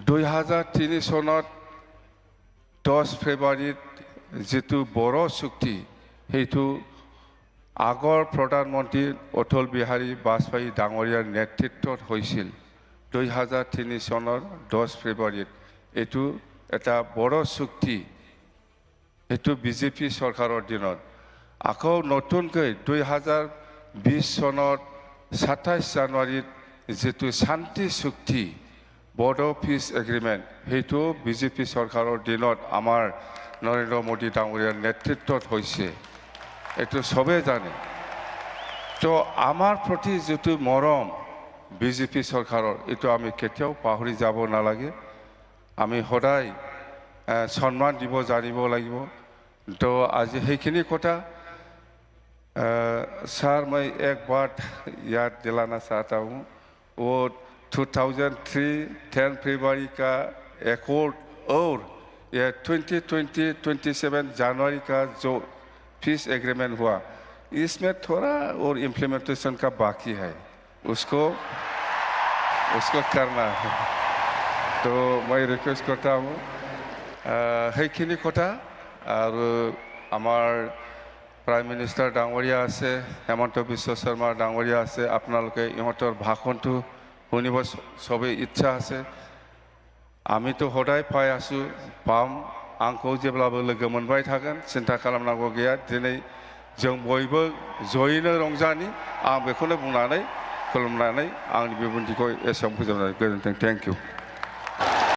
2003 চনত 10 ফেব্ৰুৱাৰীত যেটো বড়ো চুক্তি সেইটো আগৰ প্ৰধানমন্ত্ৰী অটল বিহাৰী বাজপেয়ী ডাঙৰীয়াৰ নেতৃত্বত হৈছিল 2003 চনৰ 10 ফেব্ৰুৱাৰীত এটো এটা বড়ো চুক্তি এটো বিজেপি চৰকাৰৰ দিনত আকৌ নতুনকৈ 2020 চনৰ 27 জানুৱাৰীত যেটো শান্তি চুক্তি বড়ো পিস এগ্ৰিমেন্ট সেইটো বিজেপি চৰকাৰৰ দিনত আমাৰ নৰেন্দ্ৰ মোদী ডাঙৰীয়াৰ নেতৃত্বত হৈছে এটো সবে জানে তো আমাৰ প্ৰতি যেটো মৰম বিজেপি চৰকাৰৰ এটো আমি কেতিয়াও পাহৰি যাব নালাগে আমি সদায় সম্মান দিব জানিব লাগিব তো আজি সেইখিনি কথা सर मैं एक बात याद दिलाना चाहता हूँ वो 2003 फरवरी का एकॉर्ड और ये 27 जनवरी का जो पीस एग्रीमेंट हुआ इसमें थोड़ा और इम्प्लीमेंटेशन का बाकी है उसको करना है तो मैं रिक्वेस्ट करता हूँ সেইখিনি কথা और हमार प्राइम मिनिस्टर डांगरिया आछे हेमंत बिश्व शर्मा डांगरिया आछे आपनालोके इहतर भाषणटो शुनिब सबे इच्छा आछे आमी तो हदाय पाइ आछो पाम आंखौ जेब्लाबो लोगो मोनबाय थागोन चिन्ता खालामनांगौ गैया दिनै जों बयबो जयैनो रंजानि आं बेखौनो बुंनानै खुलुमनानै आंनि बिबुंथिखौ एसेयावनो फोजोबनाय गोजोन्थों थेंक इउ